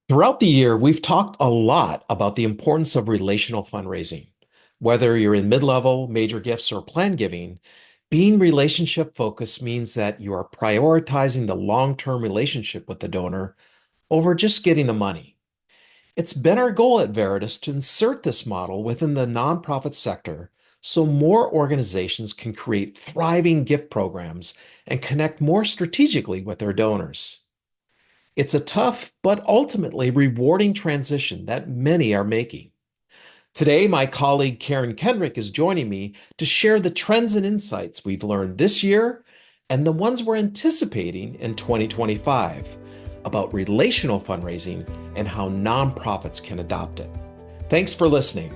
Throughout the year, we've talked a lot about the importance of relational fundraising. Whether you're in mid-level, major gifts, or plan giving, being relationship focused means that you are prioritizing the long-term relationship with the donor over just getting the money. It's been our goal at Veritus to insert this model within the nonprofit sector so more organizations can create thriving gift programs and connect more strategically with their donors. It's a tough but ultimately rewarding transition that many are making. Today, my colleague Karen Kendrick is joining me to share the trends and insights we've learned this year and the ones we're anticipating in 2025 about relational fundraising and how nonprofits can adopt it. Thanks for listening.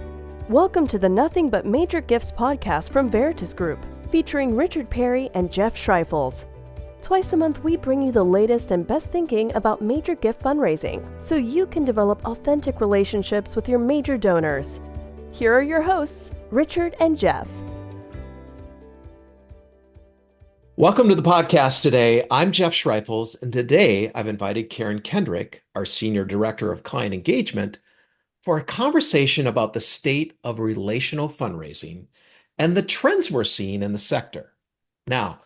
Welcome to the Nothing But Major Gifts podcast from Veritus Group, featuring Richard Perry and Jeff Schreifels. Twice a month, we bring you the latest and best thinking about major gift fundraising, so you can develop authentic relationships with your major donors. Here are your hosts, Richard and Jeff. Welcome to the podcast today. I'm Jeff Schreifels, and today I've invited Karen Kendrick, our Senior Director of Client Engagement, for a conversation about the state of relational fundraising and the trends we're seeing in the sector. Now,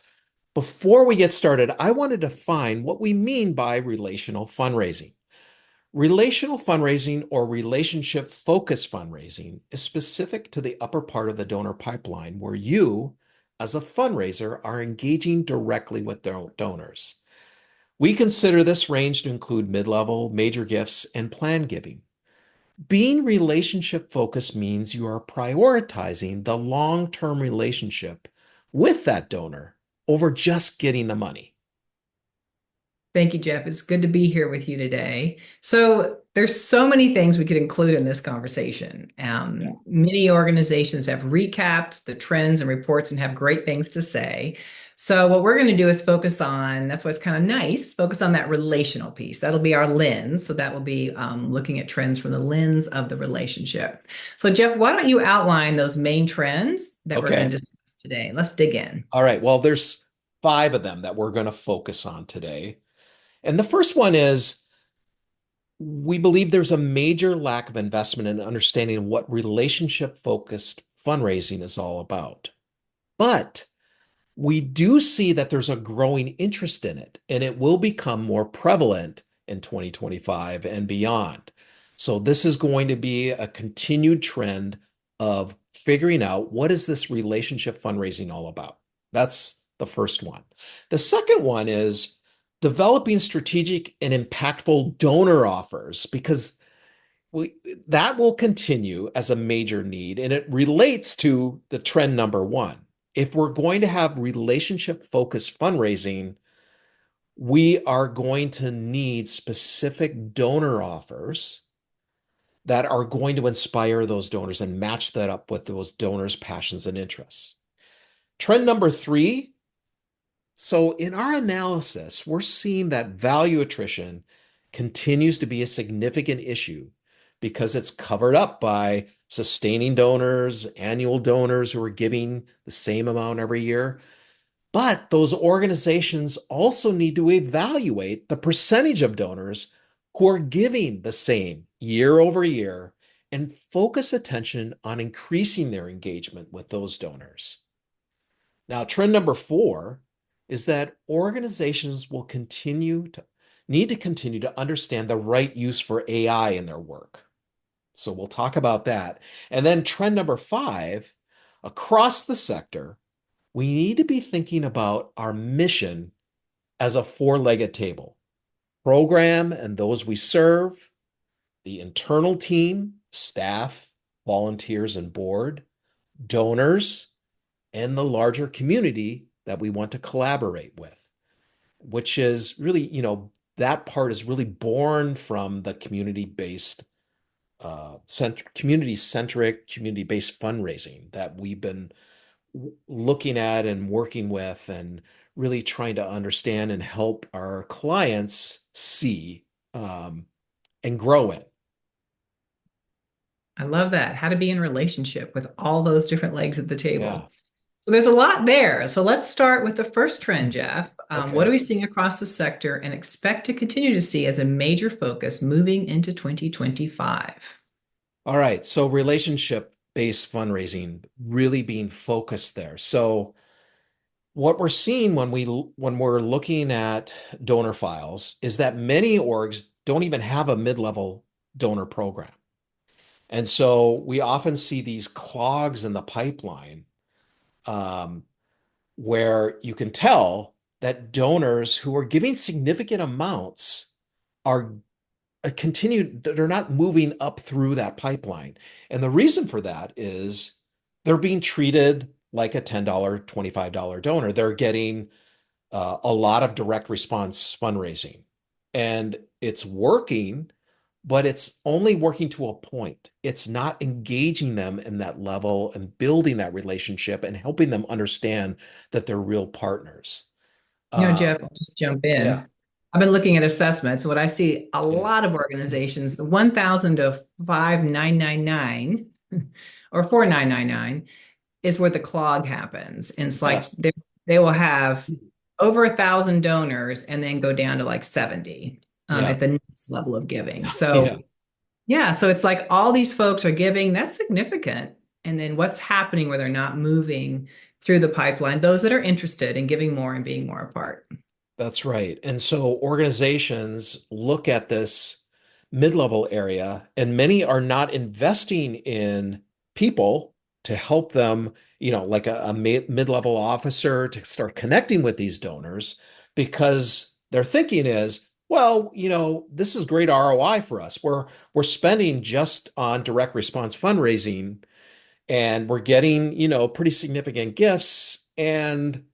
before we get started, I want to define what we mean by relational fundraising. Relational fundraising or relationship-focused fundraising is specific to the upper part of the donor pipeline where you, as a fundraiser, are engaging directly with their donors. We consider this range to include mid-level, major gifts, and plan giving. Being relationship-focused means you are prioritizing the long-term relationship with that donor over just getting the money. Thank you, Jeff. It's good to be here with you today. So there's so many things we could include in this conversation. Many organizations have recapped the trends and reports and have great things to say. So what we're going to do is focus on, that's why it's kind of nice, focus on that relational piece. That'll be our lens. So that will be looking at trends from the lens of the relationship. So Jeff, why don't you outline those main trends that we're going to discuss today? Let's dig in. All right. Well, there's 5 of them that we're going to focus on today. And the first one is we believe there's a major lack of investment in understanding what relationship-focused fundraising is all about. But we do see that there's a growing interest in it, and it will become more prevalent in 2025 and beyond. So this is going to be a continued trend of figuring out what is this relationship fundraising all about. That's the first one. The second one is developing strategic and impactful donor offers, because that will continue as a major need, and it relates to the trend number 1. If we're going to have relationship-focused fundraising, we are going to need specific donor offers that are going to inspire those donors and match that up with those donors' passions and interests. Trend number 3. So in our analysis, we're seeing that value attrition continues to be a significant issue because it's covered up by sustaining donors, annual donors who are giving the same amount every year. But those organizations also need to evaluate the percentage of donors who are giving the same year over year and focus attention on increasing their engagement with those donors. Now, trend number 4 is that organizations will need to continue to understand the right use for AI in their work. So we'll talk about that. And then trend number 5, across the sector, we need to be thinking about our mission as a 4-legged table. Program and those we serve, the internal team, staff, volunteers, and board, donors, and the larger community that we want to collaborate with, which is really, that part is really born from the community-based, community-centric, community-based fundraising that we've been looking at and working with and really trying to understand and help our clients see and grow in. I love that. How to be in relationship with all those different legs at the table. Yeah. So there's a lot there. So let's start with the first trend, Jeff. What are Okay. we seeing across the sector and expect to continue to see as a major focus moving into 2025? All right. So relationship-based fundraising really being focused there. So what we're seeing when we're looking at donor files is that many orgs don't even have a mid-level donor program. And so we often see these clogs in the pipeline, um, where you can tell that donors who are giving significant amounts are they're not moving up through that pipeline. And the reason for that is they're being treated like a $10, $25 donor. They're getting a lot of direct response fundraising. And it's working, but it's only working to a point. It's not engaging them in that level and building that relationship and helping them understand that they're real partners. Uh, Jeff, I'll just jump yeah, in. I've been looking at assessments. What I see a yeah, lot of organizations, the 1,000 to 5,999 or 4,999 is where the clog happens. And it's like yes, they will have over 1,000 donors and then go down to like 70 yeah, at the next level of giving. yeah. So yeah, so it's like all these folks are giving, that's significant. And then what's happening where they're not moving through the pipeline, those that are interested in giving more and being more a part. That's right. And so organizations look at this mid-level area, and many are not investing in people to help them, like a mid-level officer to start connecting with these donors because their thinking is, well, this is great ROI for us. We're spending just on direct response fundraising and we're getting, pretty significant gifts and,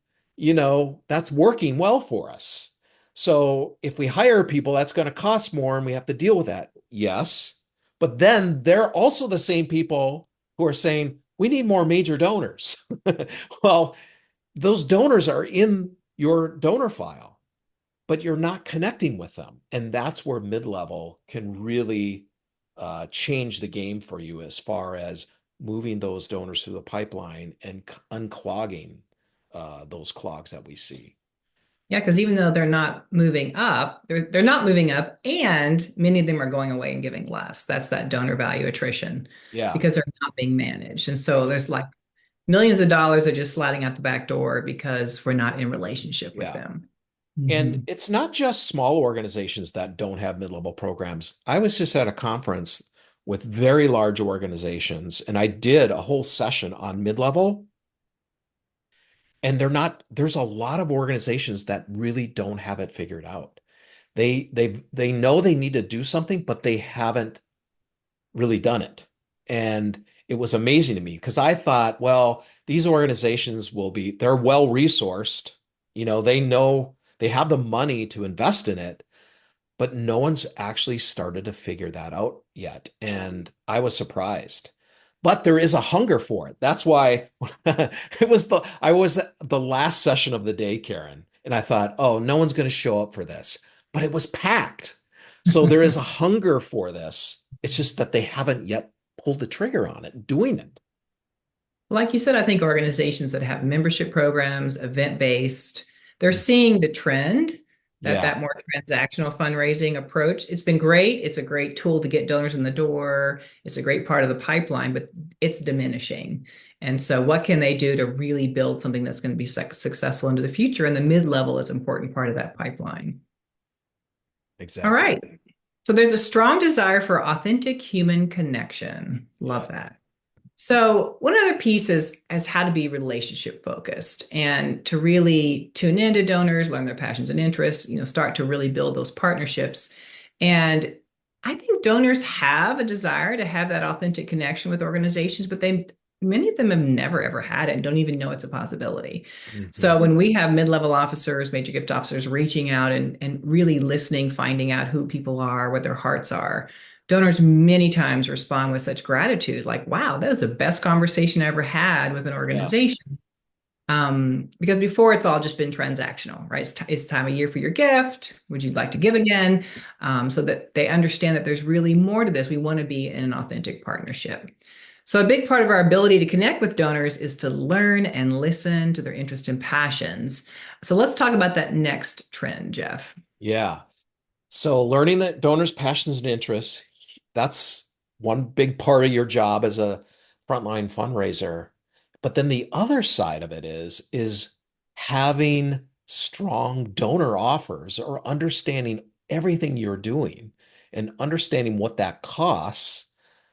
that's working well for us. So if we hire people, that's going to cost more and we have to deal with that. Yes. But then they're also the same people who are saying, we need more major donors. Well, those donors are in your donor file, but you're not connecting with them. And that's where mid-level can really change the game for you as far as moving those donors through the pipeline and unclogging those clogs that we see. Yeah, because even though they're not moving up, they're not moving up, and many of them are going away and giving less. That's that donor value attrition Yeah, because they're not being managed. And so ex there's like millions of dollars are just sliding out the back door because we're not in relationship with yeah. them. And Mhm. it's not just small organizations that don't have mid-level programs. I was just at a conference with very large organizations, and I did a whole session on mid-level. And there's a lot of organizations that really don't have it figured out. They know they need to do something, but they haven't really done it. And it was amazing to me because I thought, well, these organizations they're well resourced. They know they have the money to invest in it, but no one's actually started to figure that out yet. And I was surprised. But there is a hunger for it. That's why I was at the last session of the day, Karen, and I thought, oh, no one's going to show up for this. But it was packed. So there is a hunger for this. It's just that they haven't yet pulled the trigger on it, doing it. Like you said, I think organizations that have membership programs, event-based, they're seeing the trend that Yeah, more transactional fundraising approach. It's been great. It's a great tool to get donors in the door. It's a great part of the pipeline, but it's diminishing. And so what can they do to really build something that's going to be successful into the future? And the mid-level is an important part of that pipeline. All exactly. right. So there's a strong desire for authentic human connection. Yeah. Love that. So one other piece is how to be relationship focused and to really tune into donors, learn their passions and interests, start to really build those partnerships. And I think donors have a desire to have that authentic connection with organizations, but many of them have never ever had it and don't even know it's a possibility. Mhm. So when we have mid-level officers, major gift officers reaching out and really listening, finding out who people are, what their hearts are, donors many times respond with such gratitude, like, wow, that was the best conversation I ever had with an Yeah. organization. Because before it's all just been transactional, right? It's time of year for your gift. Would you like to give again? So that they understand that there's really more to this. We want to be in an authentic partnership. So, a big part of our ability to connect with donors is to learn and listen to their interests and passions. So, let's talk about that next trend, Jeff. Yeah. So learning that donors' passions and interests, that's one big part of your job as a frontline fundraiser. But then the other side of it is having strong donor offers or understanding everything you're doing and understanding what that costs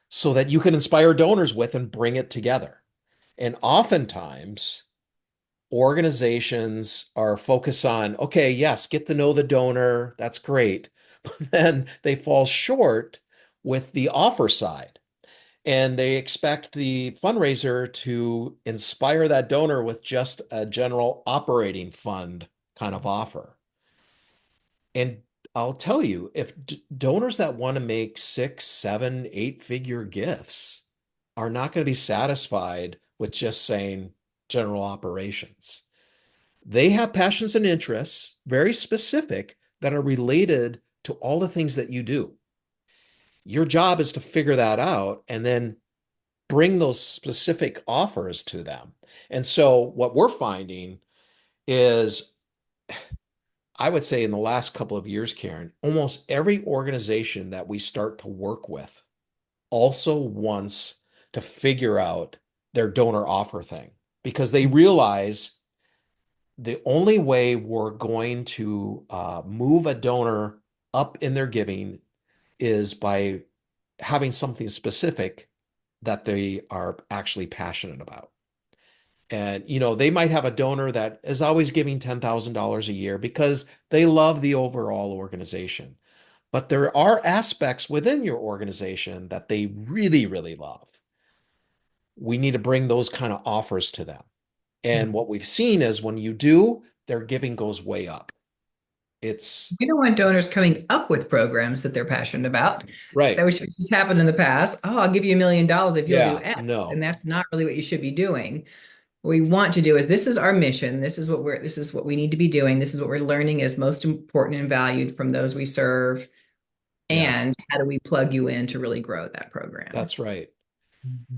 so that you can inspire donors with and bring it together. And oftentimes organizations are focused on, okay, yes, get to know the donor. That's great. But then they fall short with the offer side. And they expect the fundraiser to inspire that donor with just a general operating fund kind of offer. And I'll tell you, if donors that want to make six, seven, eight-figure gifts are not going to be satisfied with just saying general operations. They have passions and interests, very specific, that are related to all the things that you do. Your job is to figure that out and then bring those specific offers to them. And so what we're finding is, I would say in the last couple of years, Karen, almost every organization that we start to work with also wants to figure out their donor offer thing because they realize the only way we're going to move a donor up in their giving is by having something specific that they are actually passionate about. And, they might have a donor that is always giving $10,000 a year because they love the overall organization. But there are aspects within your organization that they really, really love. We need to bring those kind of offers to them. And what we've seen is when you do, their giving goes way up. It's We don't want donors coming up with programs that they're passionate about. That right. which has happened in the past. Oh, I'll give you $1 million if you'll do Yeah, X. And no, that's not really what you should be doing. What we want to do is this is our mission. This is what we need to be doing. This is what we're learning is most important and valued from those we serve. yes, And how do we plug you in to really grow that program? that's right.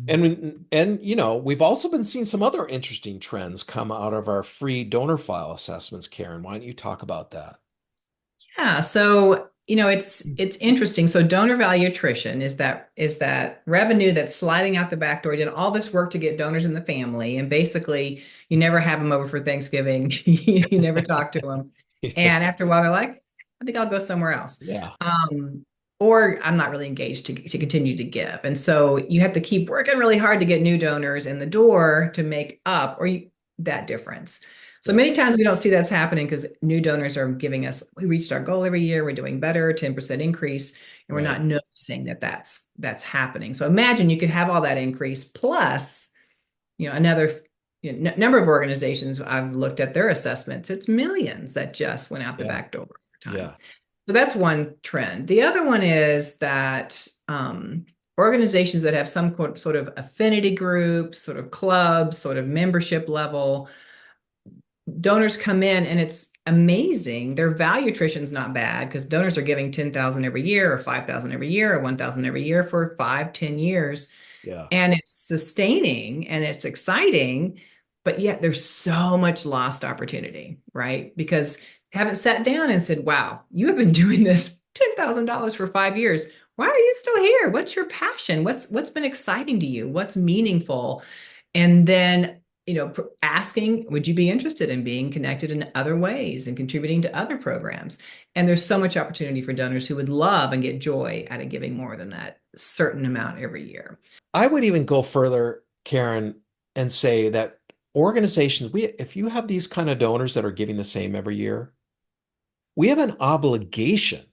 Mhm. And we've also been seeing some other interesting trends come out of our free donor file assessments, Karen. Why don't you talk about that? Yeah, so it's interesting. So donor value attrition is that revenue that's sliding out the back door. You did all this work to get donors in the family, and basically you never have them over for Thanksgiving. You never talk to them, and after a while they're like, I think I'll go somewhere else, Yeah, um, or I'm not really engaged to continue to give. And so you have to keep working really hard to get new donors in the door to make up that difference. So yeah, many times we don't see that's happening because new donors are giving us, we reached our goal every year, we're doing better, 10% increase, and we're right. not noticing that that's happening. So imagine you could have all that increase plus, another number of organizations I've looked at their assessments, it's millions that just went out the Yeah, back door over time. yeah, So that's one trend. The other one is that organizations that have some sort of affinity group, sort of club, sort of membership level, donors come in and it's amazing. Their value attrition is not bad because donors are giving 10,000 every year or 5,000 every year or 1,000 every year for 5, 10 years. yeah, And it's sustaining and it's exciting, but yet there's so much lost opportunity, right? Because they haven't sat down and said, wow, you have been doing this $10,000 for 5 years. Why are you still here? What's your passion? What's been exciting to you? What's meaningful? And then asking, would you be interested in being connected in other ways and contributing to other programs? And there's so much opportunity for donors who would love and get joy out of giving more than that certain amount every year. I would even go further, Karen, and say that organizations, if you have these kind of donors that are giving the same every year, we have an obligation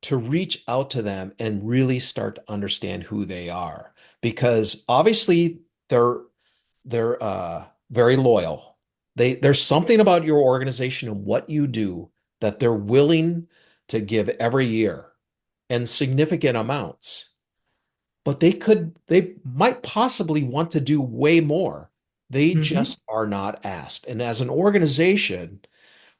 to reach out to them and really start to understand who they are because obviously they're very loyal. There's something about your organization and what you do that they're willing to give every year and significant amounts. But they might possibly want to do way more. They Mhm. just are not asked. And as an organization,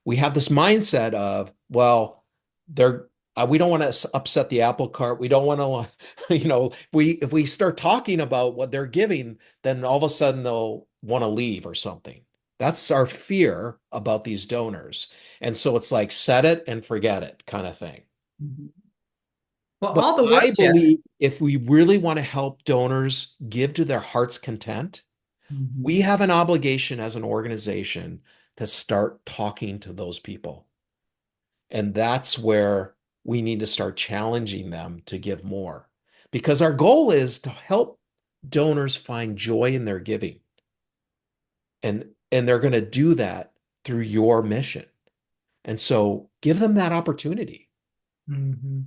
we have this mindset of, well, they're we don't want to upset the apple cart. We don't want to, if we start talking about what they're giving, then all of a sudden they'll want to leave or something. That's our fear about these donors. And so it's like set it and forget it kind of thing. Mhm. Well, But all the work, I Jeff. believe if we really want to help donors give to their heart's content, we Mhm. have an obligation as an organization to start talking to those people. And that's where we need to start challenging them to give more. Because our goal is to help donors find joy in their giving. And they're going to do that through your mission. And so give them that opportunity. Mhm.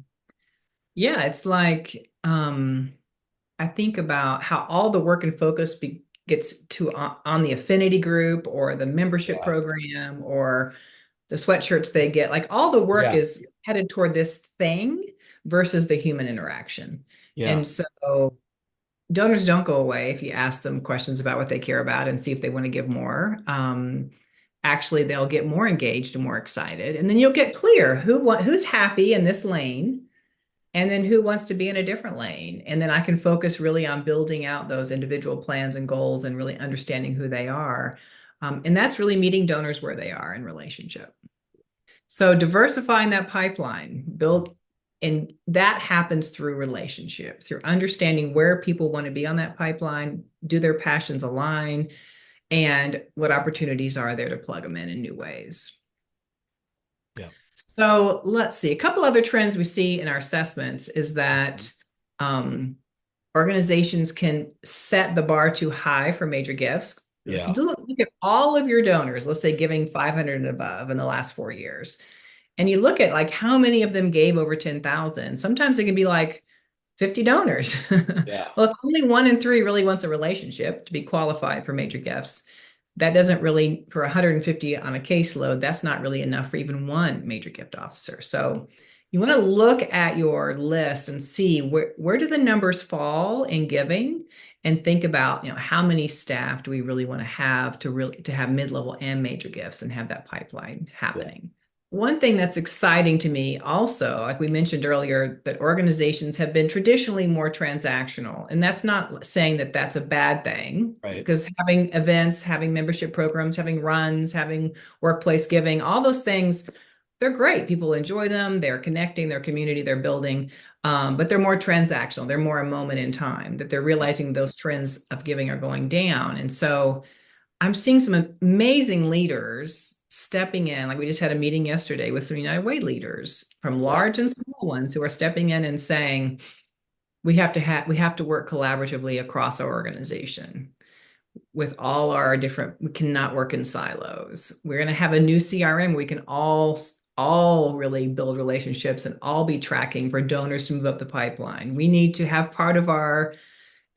Yeah, it's like I think about how all the work and focus gets to on the affinity group or the membership Yeah. program or the sweatshirts they get. Like all the work Yeah. is headed toward this thing versus the human interaction. Yeah. And so donors don't go away if you ask them questions about what they care about and see if they want to give more. Actually, they'll get more engaged and more excited, and then you'll get clear who's happy in this lane and then who wants to be in a different lane. And then I can focus really on building out those individual plans and goals and really understanding who they are. And that's really meeting donors where they are in relationship. So diversifying that pipeline, and that happens through relationship, through understanding where people want to be on that pipeline, do their passions align, and what opportunities are there to plug them in new ways. Yeah. So let's see. A couple other trends we see in our assessments is that um, organizations can set the bar too high for major gifts. If you Yeah. look at all of your donors, let's say giving 500 and above in the last 4 years, and you look at like how many of them gave over 10,000, sometimes it can be like 50 donors. Yeah. Well, if only 1 in 3 really wants a relationship to be qualified for major gifts, that doesn't really, for 150 on a caseload, that's not really enough for even one major gift officer. So you want to look at your list and see where do the numbers fall in giving and think about, how many staff do we really want to have mid-level and major gifts and have that pipeline Yeah. happening. One thing that's exciting to me also, like we mentioned earlier, that organizations have been traditionally more transactional. And that's not saying that that's a bad thing, Right. because having events, having membership programs, having runs, having workplace giving, all those things, they're great. People enjoy them. They're connecting their community, they're building, but they're more transactional. They're more a moment in time that they're Yeah. realizing those trends of giving are going down. And so I'm seeing some amazing leaders stepping in. Like we just had a meeting yesterday with some United Way leaders from Yeah. large and small ones who are stepping in and saying, we have to work collaboratively across our organization with all our different, we cannot work in silos. We're going to have a new CRM. We can all really build relationships and all be tracking for donors to move up the pipeline. We need to have part of our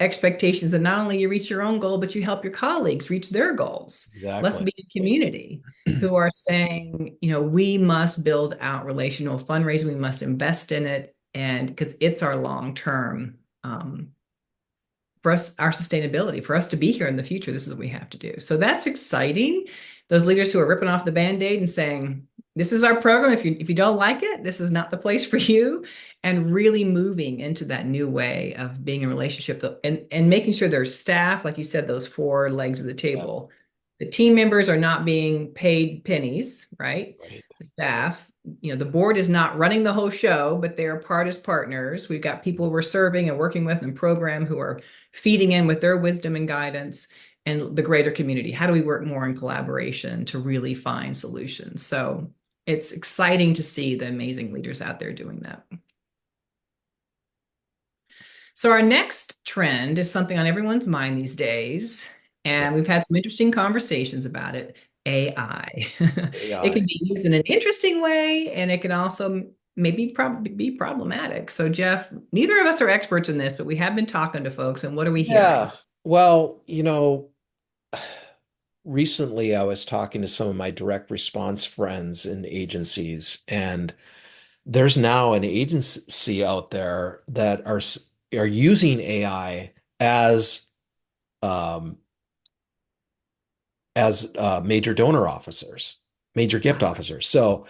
expectations that not only you reach your own goal, but you help your colleagues reach their goals. Let's Exactly. be a community who are saying, we must build out relational fundraising. We must invest in it. And because it's our long term, for us, our sustainability, for us to be here in the future, this is what we have to do. So that's exciting. Those leaders who are ripping off the band-aid and saying, this is our program. If you don't like it, this is not the place for you. And really moving into that new way of being in relationship and making sure there's staff, like you said, those four legs of the Yes. table. The team members are not being paid pennies, right? Right. The staff, the board is not running the whole show, but they're part as partners. We've got people we're serving and working with and program who are feeding in with their wisdom and guidance and the greater community. How do we work more in collaboration to really find solutions? So it's exciting to see the amazing leaders out there doing that. So our next trend is something on everyone's mind these days, Yeah. and we've had some interesting conversations about it. AI. It AI. can be used in an interesting way, and it can also maybe be problematic. So, Jeff, neither of us are experts in this, but we have been talking to folks, and what are we Yeah. hearing? Well, recently I was talking to some of my direct response friends in agencies, and there's now an agency out there that are using AI as um, major donor officers, major gift officers. So,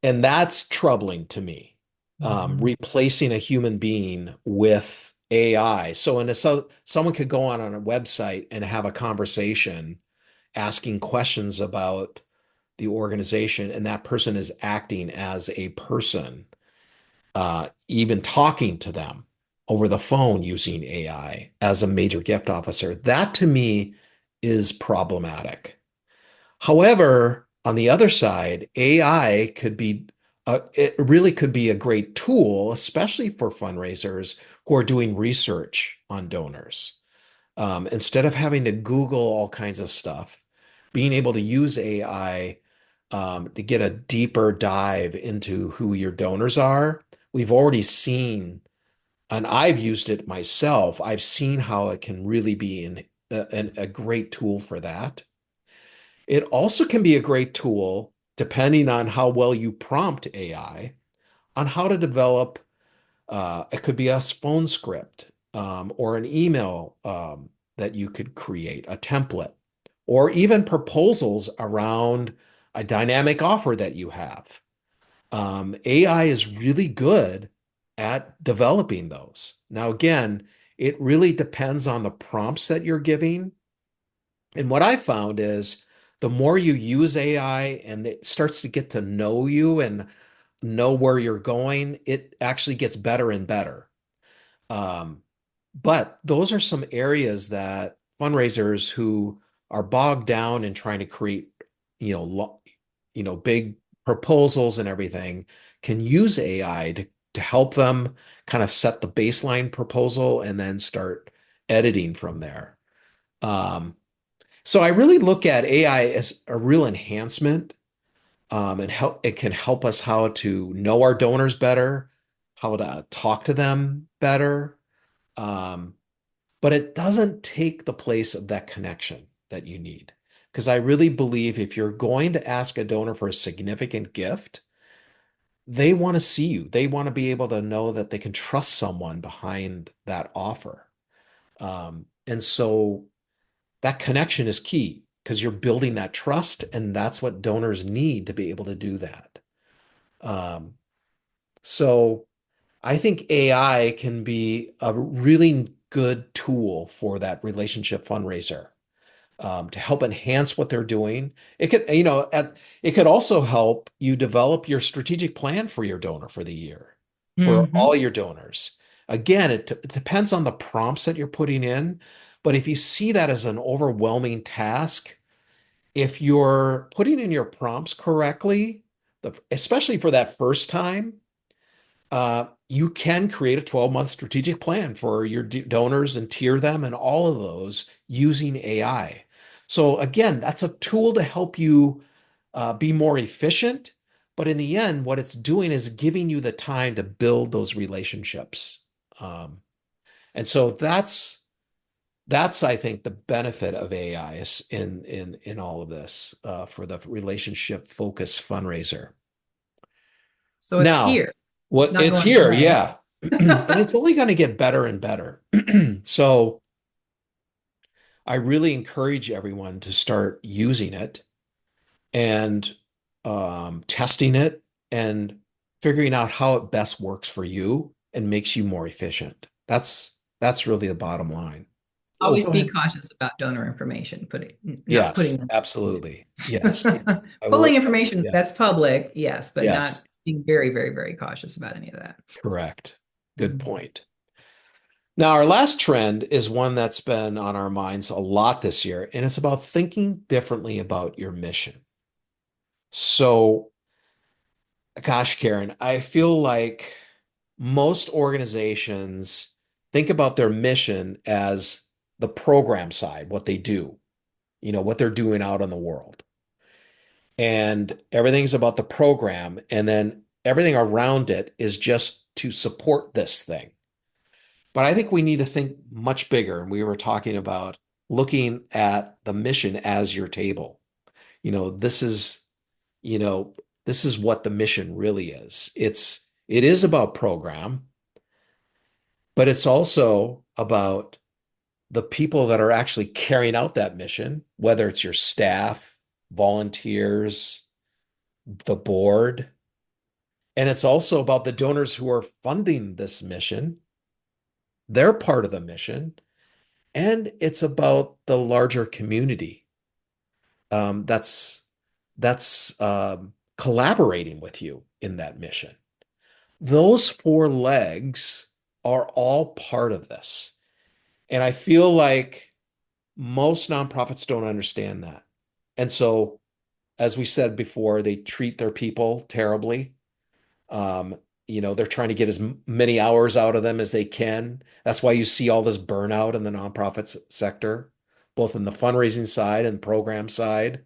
and that's troubling to me Mhm. replacing a human being with AI. So someone could go on a website and have a conversation asking questions about the organization, and that person is acting as a person, even talking to them over the phone using AI as a major gift officer. That to me is problematic. However, on the other side, AI it really could be a great tool, especially for fundraisers who are doing research on donors. Instead of having to Google all kinds of stuff, being able to use AI to get a deeper dive into who your donors are. We've already seen, and I've used it myself. I've seen how it can really be a great tool for that. It also can be a great tool, depending on how well you prompt AI, on how to develop. It could be a phone script or an email that you could create, a template, or even proposals around a dynamic offer that you have. AI is really good at developing those. Now, again, it really depends on the prompts that you're giving. And what I found is the more you use AI and it starts to get to know you and know where you're going, it actually gets better and better. Um, but those are some areas that fundraisers who are bogged down in trying to create, big proposals and everything can use AI to help them kind of set the baseline proposal and then start editing from there. Um, so I really look at AI as a real enhancement, and help it can help us how to know our donors better, how to talk to them better. Um, but it doesn't take the place of that connection that you need. Because I really believe if you're going to ask a donor for a significant gift, they want to see you. They want to be able to know that they can trust someone behind that offer. And so that connection is key because you're building that trust, and that's what donors need to be able to do that. Um, so I think AI can be a really good tool for that relationship fundraiser, to help enhance what they're doing. It could also help you develop your strategic plan for your donor for the year, for all Mhm. your donors. Again, it depends on the prompts that you're putting in, but if you see that as an overwhelming task, if you're putting in your prompts correctly, especially for that first time, you can create a 12-month strategic plan for your donors and tier them and all of those using AI. So again, that's a tool to help you be more efficient. But in the end, what it's doing is giving you the time to build those relationships. Um, and so that's I think the benefit of AI is in all of this for the relationship focused fundraiser. So it's Now, here. It's what not it's going here, away. yeah. And it's only going to get better and better. So I really encourage everyone to start using it and testing it and figuring out how it best works for you and makes you more efficient. That's really the bottom line. Oh, Always go be ahead. cautious about donor information, not Yes, putting them. absolutely. Yes. I Pulling will. information that's Yes. public, yes, but Yes. not being very, very, very cautious about any of that. Correct. Good Mhm. point. Now, our last trend is one that's been on our minds a lot this year, and it's about thinking differently about your mission. So, gosh, Karen, I feel like most organizations think about their mission as the program side, what they do, what they're doing out in the world. And everything's about the program, and then everything around it is just to support this thing. But I think we need to think much bigger. And we were talking about looking at the mission as your table. You know, this is, you know, this is what the mission really is. It is about program, but it's also about the people that are actually carrying out that mission, whether it's your staff, volunteers, the board. And it's also about the donors who are funding this mission. They're part of the mission. And it's about the larger community that's collaborating with you in that mission. Those four legs are all part of this. And I feel like most nonprofits don't understand that. And so, as we said before, they treat their people terribly. Um, they're trying to get as many hours out of them as they can. That's why you see all this burnout in the nonprofit sector, both in the fundraising side and program side.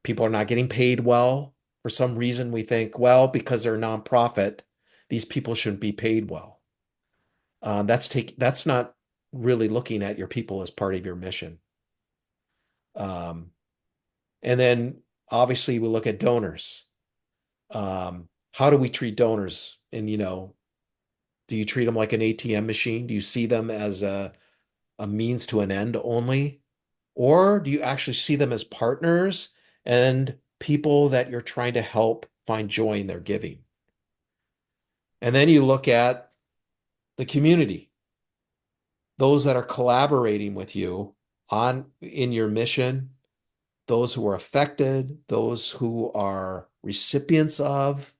People are not getting paid well. For some reason, we think, well, because they're a nonprofit, these people shouldn't be paid well. That's not really looking at your people as part of your mission. Um, and then obviously we look at donors. How do we treat donors? And do you treat them like an ATM machine? Do you see them as a means to an end only? Or do you actually see them as partners and people that you're trying to help find joy in their giving? And then you look at the community, those that are collaborating with you in your mission, those who are affected, those who are recipients of.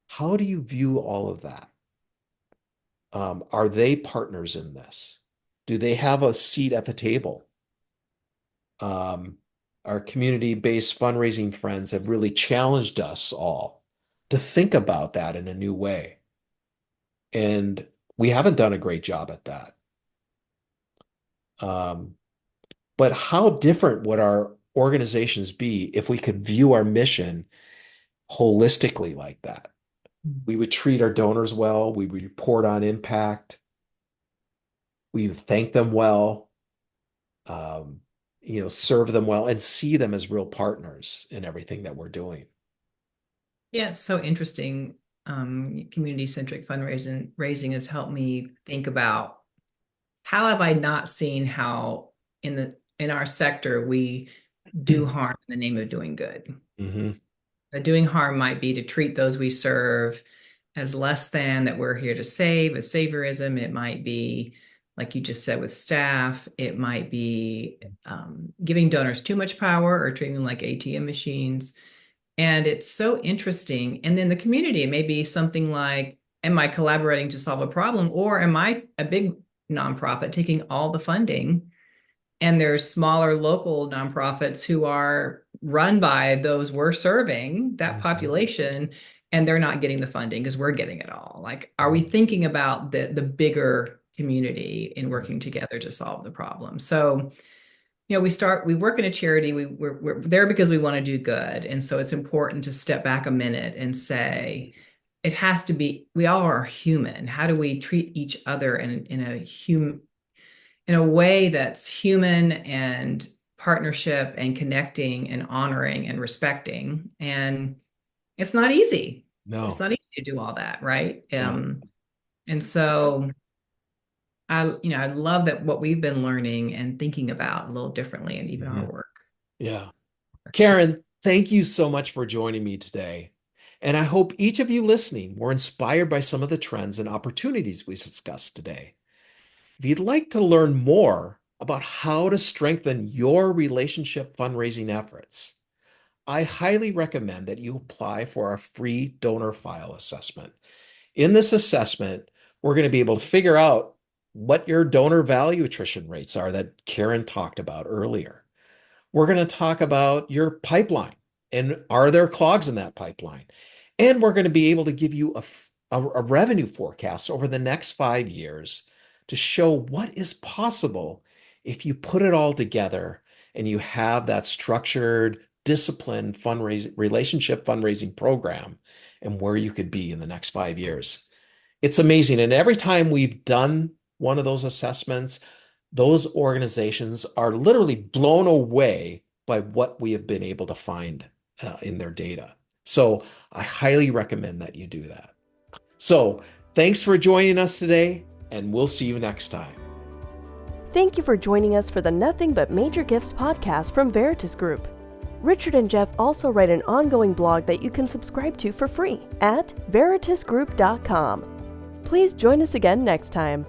How do you view all of that? Are they partners in this? Do they have a seat at the table? Our community-based fundraising friends have really challenged us all to think about that in a new way. And we haven't done a great job at that. But how different would our organizations be if we could view our mission holistically like that? We would treat our donors well. We would report on impact. We would thank them well, serve them well, and see them as real partners in everything that we're doing. Yeah, it's so interesting. Community-centric fundraising has helped me think about how have I not seen how in our sector we do harm in the name of doing good. Mm-hmm. Doing harm might be to treat those we serve as less than, that we're here to save, with saviorism. It might be, like you just said, with staff. It might be giving donors too much power or treating them like ATM machines. And it's so interesting. And then the community, it may be something like, am I collaborating to solve a problem, or am I a big nonprofit taking all the funding? And there's smaller local nonprofits who are run by those we're serving, that population, and they're not getting the funding because we're getting it all. Like, are we thinking about the bigger community in working together to solve the problem? So, we work in a charity. We're there because we want to do good. And so it's important to step back a minute and say, it has to be, we all are human. How do we treat each other in a way that's human and partnership and connecting and honoring and respecting? And it's not easy. No. It's not easy to do all that, right? No. And so I love that what we've been learning and thinking about a little differently in even our work. Yeah. Karen, thank you so much for joining me today. And I hope each of you listening were inspired by some of the trends and opportunities we discussed today. If you'd like to learn more about how to strengthen your relationship fundraising efforts, I highly recommend that you apply for our free donor file assessment. In this assessment, we're going to be able to figure out what your donor value attrition rates are that Karen talked about earlier. We're going to talk about your pipeline and are there clogs in that pipeline? And we're going to be able to give you a revenue forecast over the next 5 years to show what is possible if you put it all together and you have that structured, disciplined relationship fundraising program and where you could be in the next 5 years. It's amazing. And every time we've done one of those assessments, those organizations are literally blown away by what we have been able to find in their data. So I highly recommend that you do that. So thanks for joining us today, and we'll see you next time. Thank you for joining us for the Nothing But Major Gifts podcast from Veritus Group. Richard and Jeff also write an ongoing blog that you can subscribe to for free at veritusgroup.com. Please join us again next time.